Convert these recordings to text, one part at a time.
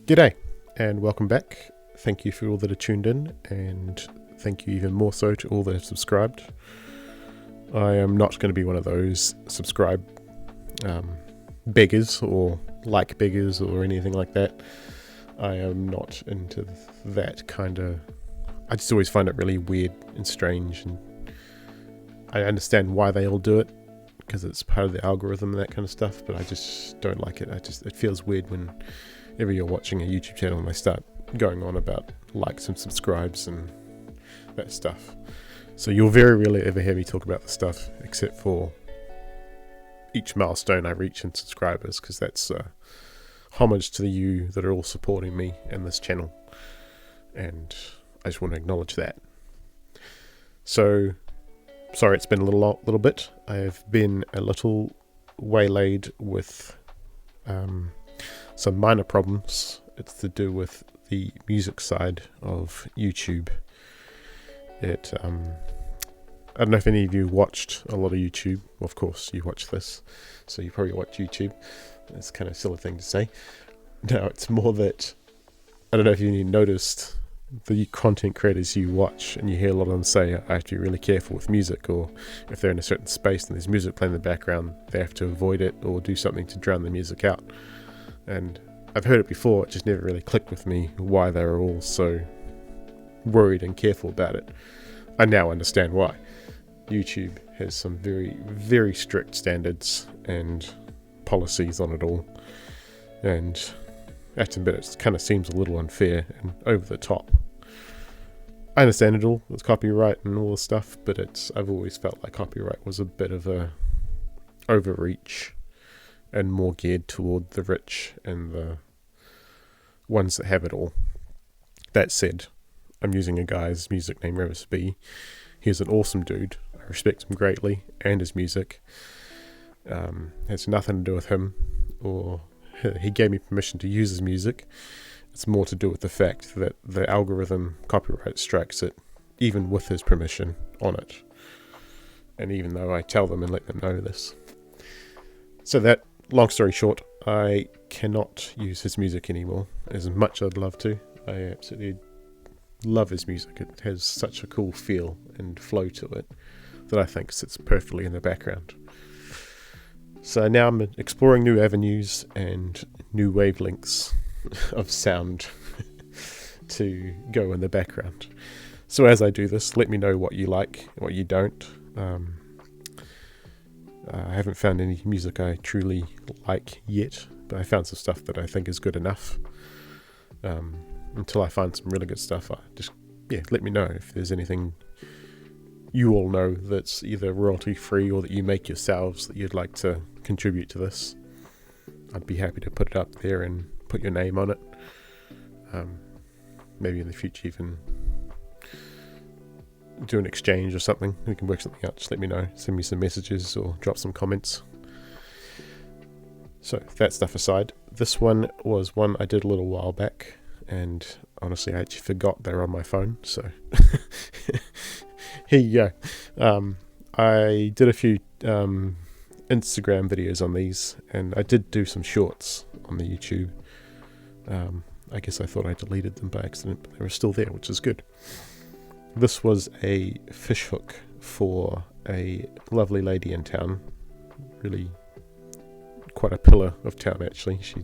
G'day and welcome back. Thank you for all that are tuned in, and thank you even more so to all that have subscribed. I am not going to be one of those subscribe beggars or like beggars or anything like that. I am not into that kind of... I just always find it really weird and strange, and I understand why they all do it because it's part of the algorithm and that kind of stuff, but I just don't like it. It feels weird whenever you're watching a YouTube channel and they start going on about likes and subscribes and that stuff. So you'll very rarely ever hear me talk about the stuff except for each milestone I reach in subscribers, because that's homage to you that are all supporting me and this channel, and I just want to acknowledge that. So sorry it's been a little bit. I have been a little waylaid with some minor problems. It's to do with the music side of YouTube. I don't know if any of you watched a lot of YouTube. Well, of course you watch this, so you probably watch YouTube. It's kind of a silly thing to say. No, it's more that I don't know if you noticed the content creators you watch, and you hear a lot of them say I have to be really careful with music, or if they're in a certain space and there's music playing in the background, they have to avoid it or do something to drown the music out. And I've heard it before, it just never really clicked with me why they were all so worried and careful about it. I now understand why. YouTube has some very, very strict standards and policies on it all, and I have to admit it kind of seems a little unfair and over the top. I understand it all, it's copyright and all this stuff, but I've always felt like copyright was a bit of a overreach and more geared toward the rich and the ones that have it all. That said, I'm using a guy's music named Revis B. He's an awesome dude. I respect him greatly and his music. Has nothing to do with him, or he gave me permission to use his music. It's more to do with the fact that the algorithm copyright strikes it even with his permission on it, and even though I tell them and let them know this. So that, long story short, I cannot use his music anymore, as much as I'd love to. I absolutely love his music. It has such a cool feel and flow to it that I think sits perfectly in the background. So now I'm exploring new avenues and new wavelengths of sound to go in the background. So as I do this, let me know what you like and what you don't. I haven't found any music I truly like yet, but I found some stuff that I think is good enough. Until I find some really good stuff, let me know if there's anything you all know that's either royalty free or that you make yourselves that you'd like to contribute to this. I'd be happy to put it up there and put your name on it. Maybe in the future even do an exchange or something. We can work something out. Just let me know. Send me some messages or drop some comments. So that stuff aside, this one was one I did a little while back, and honestly I actually forgot they were on my phone, so here you go. I did a few Instagram videos on these, and I did do some shorts on the YouTube. I guess I thought I deleted them by accident, but they were still there, which is good. This was a fishhook for a lovely lady in town, really quite a pillar of town actually. She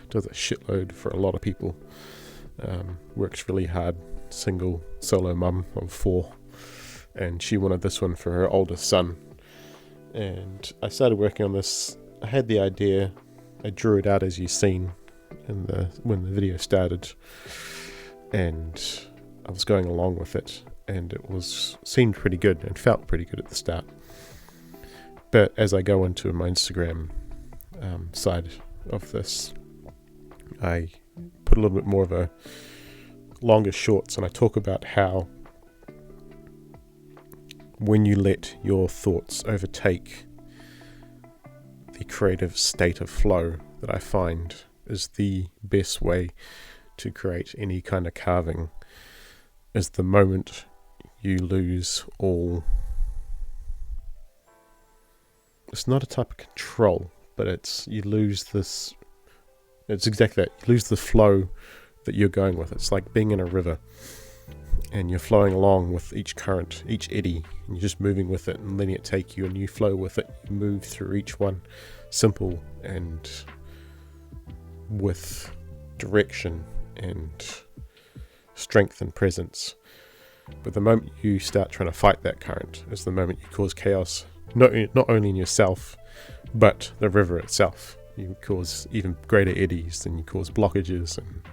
does a shitload for a lot of people. Works really hard, single solo mum of 4, and she wanted this one for her oldest son. And I started working on this. I had the idea, I drew it out as you've seen when the video started, and I was going along with it, and it seemed pretty good and felt pretty good at the start. But as I go into my Instagram side of this, I put a little bit more of a longer shorts, and I talk about how when you let your thoughts overtake the creative state of flow, that I find is the best way to create any kind of carving, is the moment you lose all... It's not a type of control, but you lose this It's exactly that. You lose the flow that you're going with. It's like being in a river and you're flowing along with each current, each eddy, and you're just moving with it and letting it take you, and you flow with it. You move through each one, simple and with direction and strength and presence. But the moment you start trying to fight that current is the moment you cause chaos, not only in yourself, but the river itself. You cause even greater eddies, and you cause blockages, and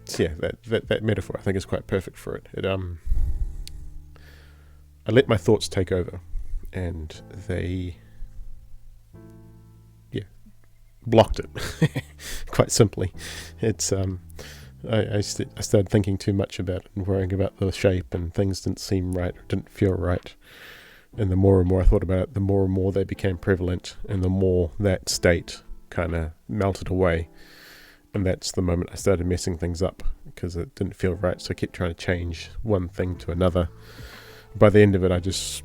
so yeah, that metaphor I think is quite perfect for it. I let my thoughts take over, and they blocked it. Quite simply, it's I started thinking too much about it and worrying about the shape, and things didn't seem right or didn't feel right. And the more and more I thought about it, the more and more they became prevalent, and the more that state kind of melted away. And that's the moment I started messing things up, because it didn't feel right. So I kept trying to change one thing to another. By the end of it, I just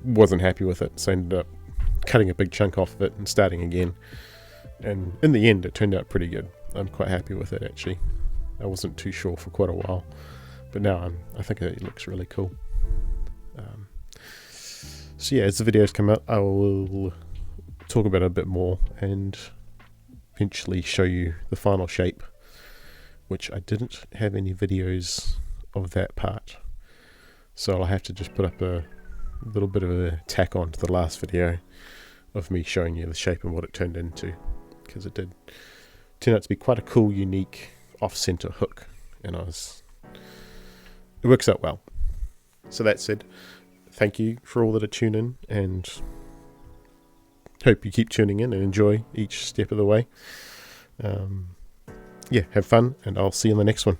wasn't happy with it. So I ended up cutting a big chunk off of it and starting again. And in the end, it turned out pretty good. I'm quite happy with it, actually. I wasn't too sure for quite a while, but now I think it looks really cool. So yeah, as the videos come out, I will talk about it a bit more and eventually show you the final shape, which I didn't have any videos of that part, so I'll have to just put up a little bit of a tack on to the last video of me showing you the shape and what it turned into, because it did turn out to be quite a cool, unique off-center hook, and it works out well. So that said, thank you for all that are tuned in, and hope you keep tuning in and enjoy each step of the way. Yeah, have fun, and I'll see you in the next one.